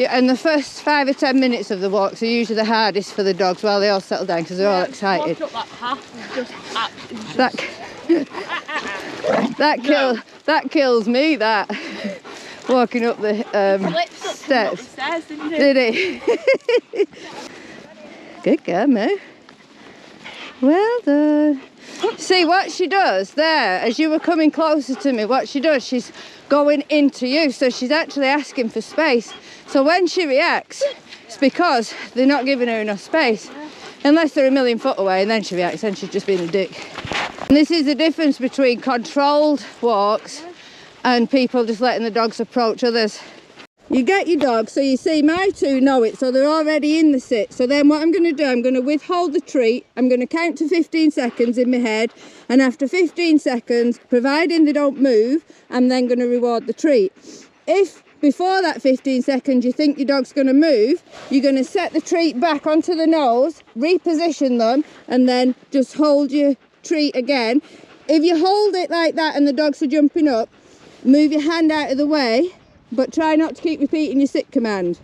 Yeah, and the first 5 or 10 minutes of the walks are usually the hardest for the dogs while they all settle down because they're all excited. Up that path and that kills me, that. Walking up the steps. Did he? Good girl, Moo. Well done. See what she does there, as you were coming closer to me, what she does, she's going into you, so she's actually asking for space. So when she reacts, it's because they're not giving her enough space. Unless they're a million foot away, and then she reacts, and she's just being a dick. And this is the difference between controlled walks and people just letting the dogs approach others. You get your dog, so you see my two know it, so they're already in the sit. So then what I'm going to do, I'm going to withhold the treat, I'm going to count to 15 seconds in my head, and after 15 seconds, providing they don't move, I'm then going to reward the treat. If before that 15 seconds you think your dog's going to move, you're going to set the treat back onto the nose, reposition them, and then just hold your treat again. If you hold it like that and the dogs are jumping up, move your hand out of the way, but try not to keep repeating your sit command.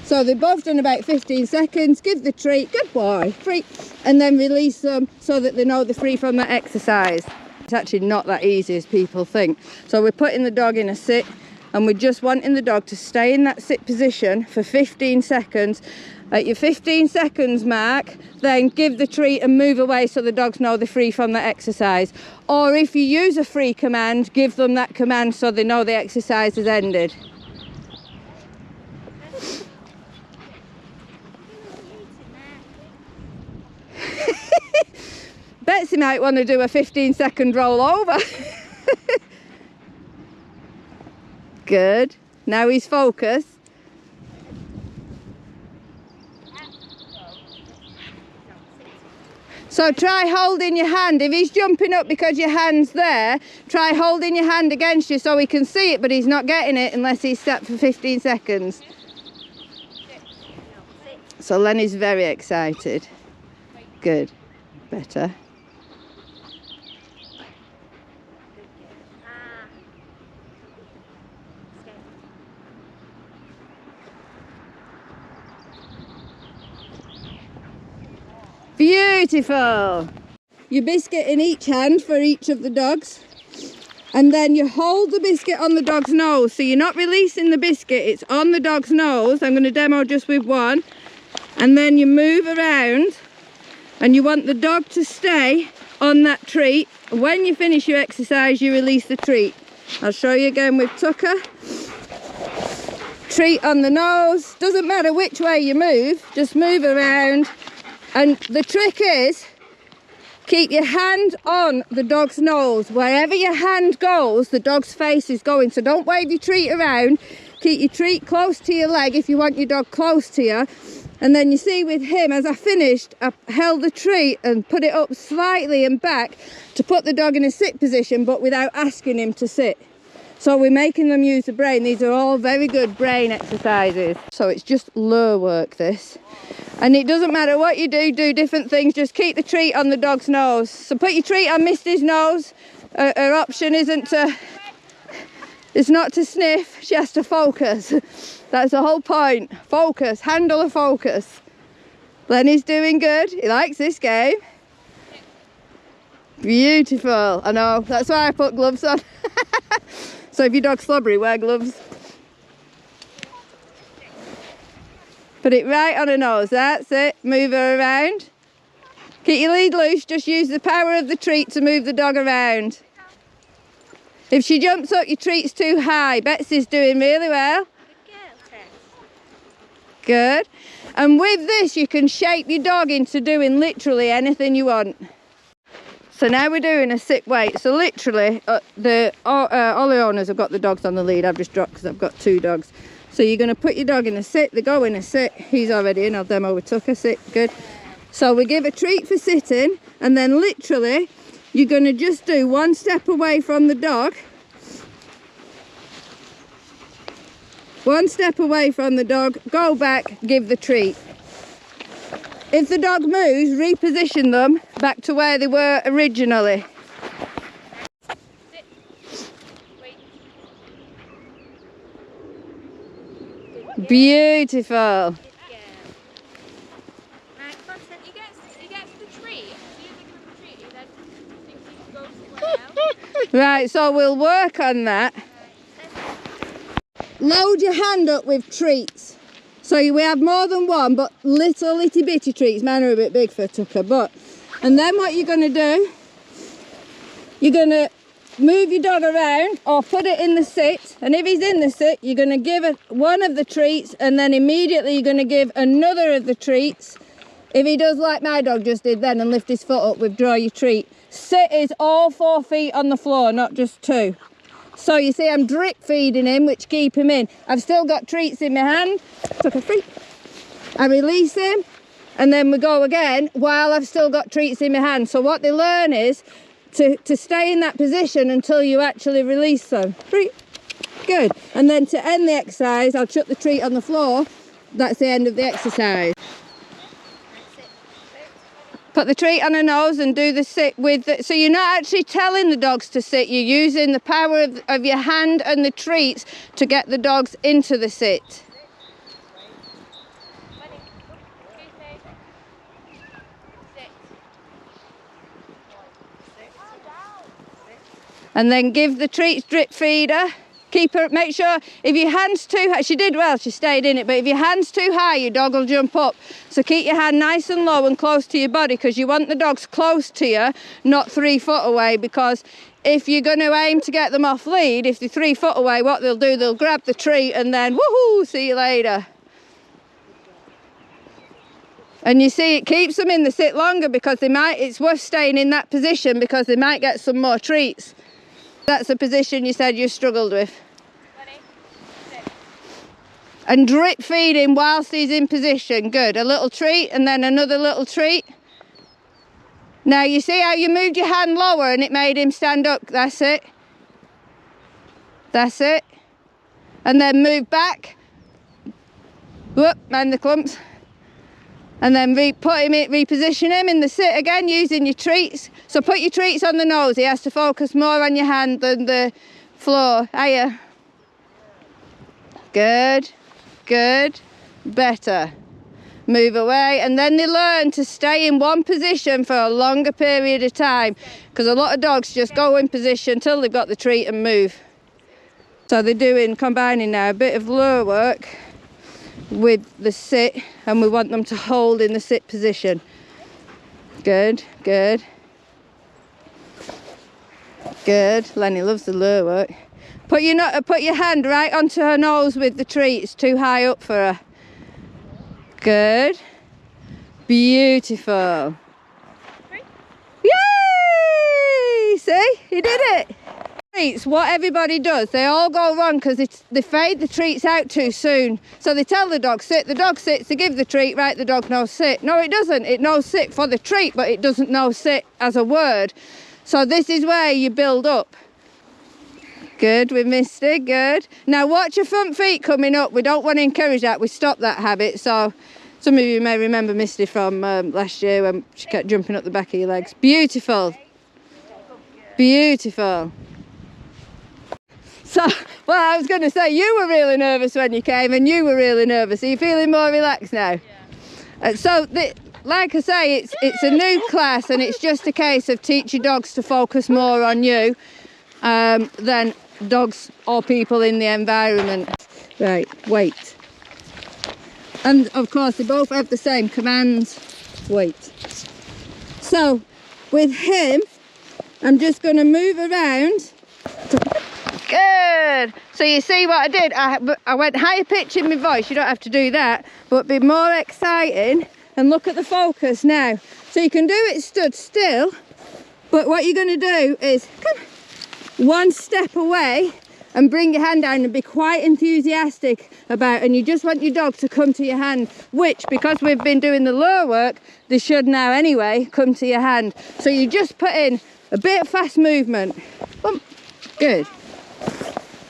So they've both done about 15 seconds, give the treat, good boy, free, and then release them so that they know they're free from that exercise. It's actually not that easy as people think. So we're putting the dog in a sit, and we're just wanting the dog to stay in that sit position for 15 seconds. At your 15 seconds mark, then give the treat and move away so the dogs know they're free from that exercise. Or if you use a free command, give them that command so they know the exercise has ended. Betsy might want to do a 15-second roll over. Good. Now he's focused. So try holding your hand. If he's jumping up because your hand's there, try holding your hand against you so he can see it, but he's not getting it unless he's sat for 15 seconds. So Lenny's very excited. Good. Better. Beautiful. Your biscuit in each hand for each of the dogs, and then you hold the biscuit on the dog's nose, so you're not releasing the biscuit, it's on the dog's nose. I'm going to demo just with one, and then you move around and you want the dog to stay on that treat. When you finish your exercise, you release the treat. I'll show you again with Tucker. Treat on the nose, doesn't matter which way you move, just move around. And the trick is, keep your hand on the dog's nose. Wherever your hand goes, the dog's face is going. So don't wave your treat around. Keep your treat close to your leg if you want your dog close to you. And then you see with him, as I finished, I held the treat and put it up slightly and back to put the dog in a sit position, but without asking him to sit. So we're making them use the brain. These are all very good brain exercises. So it's just lure work, this. And it doesn't matter what you do different things, just keep the treat on the dog's nose. So put your treat on Misty's nose. Her option isn't to, it's not to sniff, she has to focus. That's the whole point. Focus, handle a focus. Lenny's doing good, he likes this game. Beautiful, I know, that's why I put gloves on. So if your dog's slobbery, wear gloves. Put it right on her nose, that's it. Move her around. Keep your lead loose, just use the power of the treat to move the dog around. If she jumps up, your treat's too high. Betsy's doing really well. Good. And with this, you can shape your dog into doing literally anything you want. So now we're doing a sit wait. So literally, all the owners have got the dogs on the lead. I've just dropped because I've got two dogs. So you're going to put your dog in a sit. They go in a sit. He's already in. I'll demo with Tucker. Sit. Good. So we give a treat for sitting, and then literally you're going to just do one step away from the dog. One step away from the dog. Go back. Give the treat. If the dog moves, reposition them back to where they were originally. Beautiful. Right, so we'll work on that. Load your hand up with treats. So we have more than one, but little itty bitty treats. Mine are a bit big for Tucker, but... And then what you're going to do, you're going to move your dog around or put it in the sit. And if he's in the sit, you're going to give it one of the treats, and then immediately you're going to give another of the treats. If he does like my dog just did then and lift his foot up, withdraw your treat. Sit is all 4 feet on the floor, not just 2. So you see I'm drip feeding him, which keep him in. I've still got treats in my hand. Took a free. I release him, and then we go again while I've still got treats in my hand. So what they learn is to stay in that position until you actually release them. Free. Good. And then to end the exercise, I'll chuck the treat on the floor. That's the end of the exercise. Put the treat on her nose and do the sit with the, so you're not actually telling the dogs to sit, you're using the power of your hand and the treats to get the dogs into the sit. And then give the treats, drip feed her. Keep her, make sure if your hand's too high, she did well, she stayed in it, but if your hand's too high, your dog will jump up. So keep your hand nice and low and close to your body, because you want the dogs close to you, not 3 foot away, because if you're going to aim to get them off lead, if they're 3 foot away, what they'll do, they'll grab the treat and then woohoo, see you later. And you see, it keeps them in the sit longer, because they might, it's worth staying in that position because they might get some more treats. That's the position you said you struggled with. And drip feed him whilst he's in position. Good. A little treat and then another little treat. Now you see how you moved your hand lower and it made him stand up. That's it. That's it. And then move back. Whoop, mind the clumps. And then reposition him in the sit again using your treats. So put your treats on the nose. He has to focus more on your hand than the floor. Hiya. Good. Good. Better. Move away. And then they learn to stay in one position for a longer period of time. Because a lot of dogs just go in position till they've got the treat and move. So they're combining now a bit of lure work with the sit, and we want them to hold in the sit position. Good, good. Good. Lenny loves the lure work. Put your hand right onto her nose with the treat. It's too high up for her. Good. Beautiful. Yay! See? You did it. Treats, what everybody does, they all go wrong because they fade the treats out too soon. So they tell the dog sit, the dog sits, they give the treat, right, the dog knows sit. No, it doesn't. It knows sit for the treat, but it doesn't know sit as a word. So this is where you build up. Good, with Misty, good. Now watch your front feet coming up. We don't want to encourage that. We stop that habit. So some of you may remember Misty from last year when she kept jumping up the back of your legs. Beautiful. Beautiful. So, well, I was going to say, you were really nervous when you came, and you were really nervous. Are you feeling more relaxed now? Yeah. Like I say, it's a new class, and it's just a case of teaching dogs to focus more on you than dogs or people in the environment. Right, wait. And of course, they both have the same commands. Wait. So, with him, I'm just going to move around. Good. So you see what I did? I went higher pitch in my voice. You don't have to do that, but be more exciting. And look at the focus now. So you can do it stood still, but what you're going to do is come one step away and bring your hand down and be quite enthusiastic about, and you just want your dog to come to your hand, which, because we've been doing the lure work, they should now anyway come to your hand. So you just put in a bit of fast movement. Bump. Good.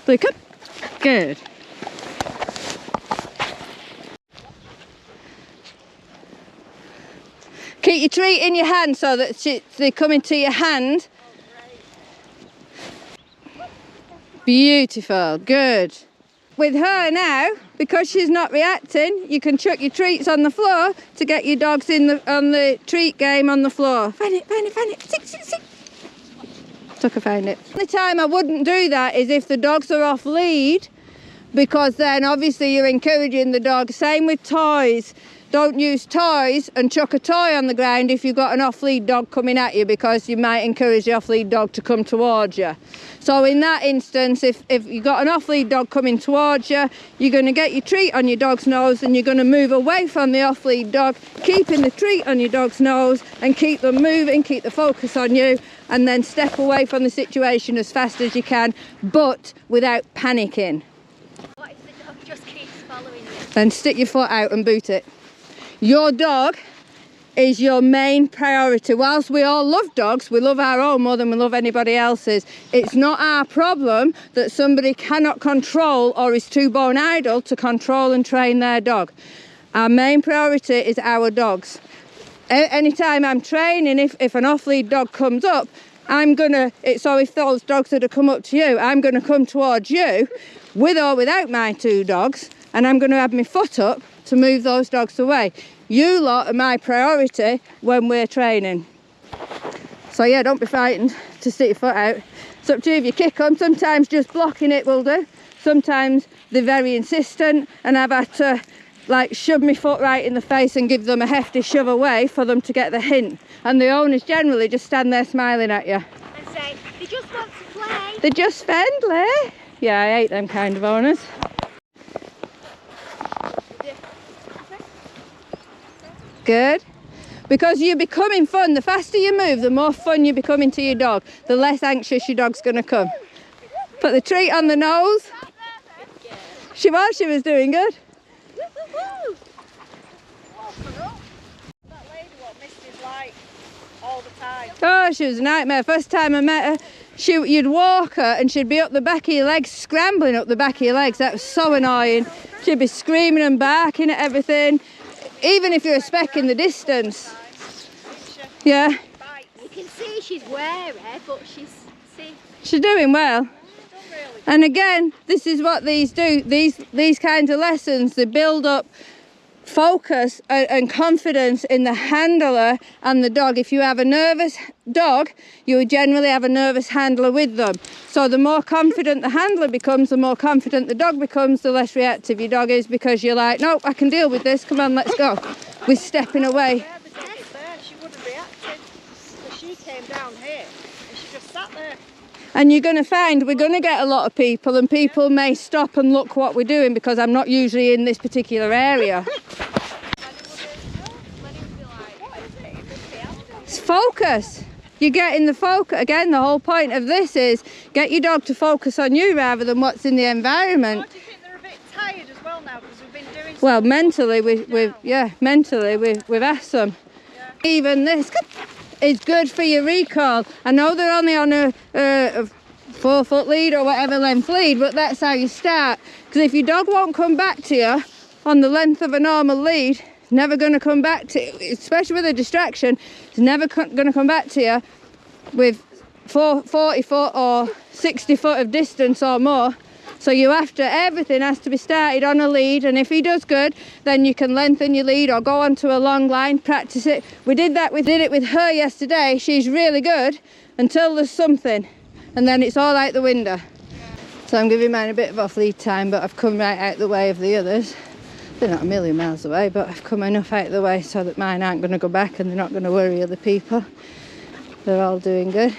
Flick up. Good. Keep your treat in your hand so that they come into your hand. Beautiful. Good. with her now, because she's not reacting, you can chuck your treats on the floor to get your dogs in on the treat game on the floor. Find it, find it, find it. Sit, sit, sit. Tucker found it. The time I wouldn't do that is if the dogs are off lead, because then obviously you're encouraging the dog. Same with toys. Don't use toys and chuck a toy on the ground if you've got an off-lead dog coming at you, because you might encourage the off-lead dog to come towards you. So in that instance, if you've got an off-lead dog coming towards you, you're going to get your treat on your dog's nose and you're going to move away from the off-lead dog, keeping the treat on your dog's nose and keep them moving, keep the focus on you, and then step away from the situation as fast as you can, but without panicking. What if the dog just keeps following you? Then stick your foot out and boot it. Your dog is your main priority. Whilst we all love dogs, we love our own more than we love anybody else's. It's not our problem that somebody cannot control or is too bone idle to control and train their dog. Our main priority is our dogs. Anytime I'm training, if an off-lead dog comes up, so if those dogs that have come up to you, I'm going to come towards you with or without my two dogs, and I'm going to have my foot up to move those dogs away. You lot are my priority when we're training. So yeah, don't be frightened to stick your foot out. It's up to you if you kick them. Sometimes just blocking it will do. Sometimes they're very insistent and I've had to like shove my foot right in the face and give them a hefty shove away for them to get the hint. And the owners generally just stand there smiling at you. And say, they just want to play. They're just friendly. Yeah, I hate them kind of owners. Good. Because you're becoming fun. The faster you move, the more fun you're becoming to your dog. The less anxious your dog's going to come. Put the treat on the nose. She was doing good. That lady what missed his light all the time. Oh, she was a nightmare. First time I met her, you'd walk her and she'd be up the back of your legs, scrambling up the back of your legs. That was so annoying. She'd be screaming and barking at everything. Even if you're a speck in the distance. Yeah. You can see she's wary, but she's doing well. And again, this is what these do. These kinds of lessons, they build up focus and confidence in the handler and the dog. If you have a nervous dog, you would generally have a nervous handler with them. So the more confident the handler becomes, the more confident the dog becomes, the less reactive your dog is, because you're like, no, I can deal with this, come on, let's go. We're stepping away. Yeah, the dog was there, she would have reacted. So she came down here and she just sat there. And you're going to find we're going to get a lot of people, and people may stop and look what we're doing, because I'm not usually in this particular area. It's focus. You're getting the focus. Again, the whole point of this is get your dog to focus on you rather than what's in the environment. Do you think they're a bit tired as well now, because we've been doing well, mentally, we've asked them. Yeah. Even this is good for your recall. I know they're only on a 4-foot lead or whatever length lead, but that's how you start. Because if your dog won't come back to you on the length of a normal lead, it's never going to come back to you, especially with a distraction. It's never going to come back to you with 40 foot or 60 foot of distance or more. So everything has to be started on a lead, and if he does good, then you can lengthen your lead or go onto a long line, practice it. We did it with her yesterday. She's really good until there's something, and then it's all out the window. So I'm giving mine a bit of off lead time, but I've come right out the way of the others. They're not a million miles away, but I've come enough out the way so that mine aren't going to go back and they're not going to worry other people. They're all doing good.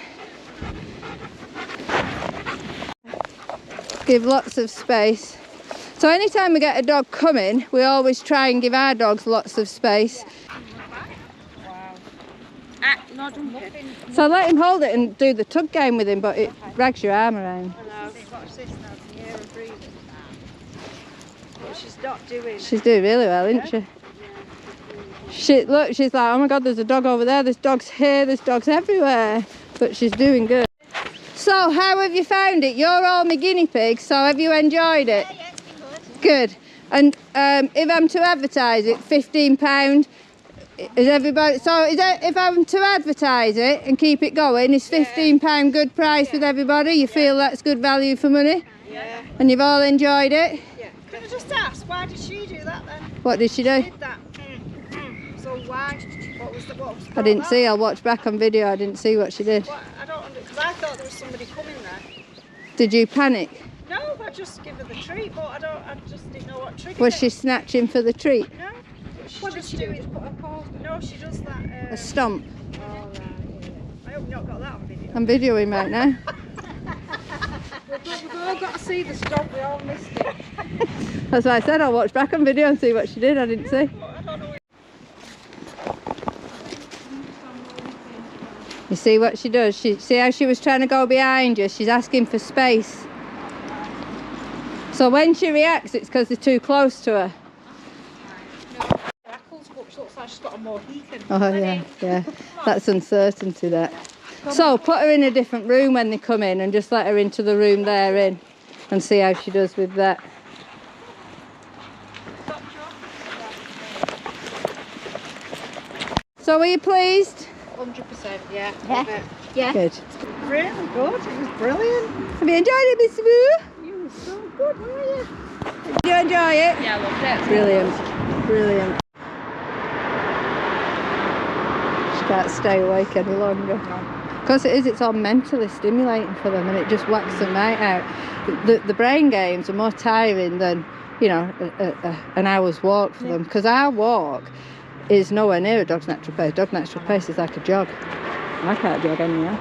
Give lots of space. So anytime we get a dog coming, we always try and give our dogs lots of space. Wow. So let him hold it and do the tug game with him, but it drags your arm around. Watch this now, to hear her breathing. But she's not doing. She's doing really well, isn't she? Look, she's like, oh my God, there's a dog over there, there's dogs here, there's dogs everywhere. But she's doing good. So how have you found it? You're all my guinea pigs, so have you enjoyed it? yeah, it's been good. Good. And if I'm to advertise it, £15, is everybody, so if I'm to advertise it and keep it going, is £15 good price with everybody? You feel that's good value for money? Yeah. And you've all enjoyed it? Yeah. Can I just ask, why did she do that then? What did she do? Did that. So why? What was I didn't see. I'll watch back on video. I didn't see what she did. What? I don't understand, because I thought there was somebody coming there. Did you panic? No, I just give her the treat, but I just didn't know what triggered Was it. she snatching for the treat? No. What did she do? Put her paws. No, she does that. A stomp. Oh, right. Yeah. I hope you've not got that on video. I'm videoing right now. We've all got to see the stomp. We all missed it. That's why I said I'll watch back on video and see what she did. I didn't see. I don't know. You see what she does? See how she was trying to go behind you? She's asking for space. So when she reacts, it's because they're too close to her. Looks like she's got a Mohican. Oh yeah, yeah. That's uncertainty there. So put her in a different room when they come in and just let her into the room they're in and see how she does with that. So are you pleased? 100%, yeah. Yeah. Yeah. Good. Really good. It was brilliant. Have you enjoyed it, Miss Wu? You were so good, weren't you? Did you enjoy it? Yeah, I loved it. Brilliant. Brilliant. She can't stay awake any longer. Because it's all mentally stimulating for them and it just whacks them right out. The brain games are more tiring than, you know, an hour's walk for them. Because our walk is nowhere near a dog's natural pace. Dog's natural pace is like a jog. I can't jog anyhow.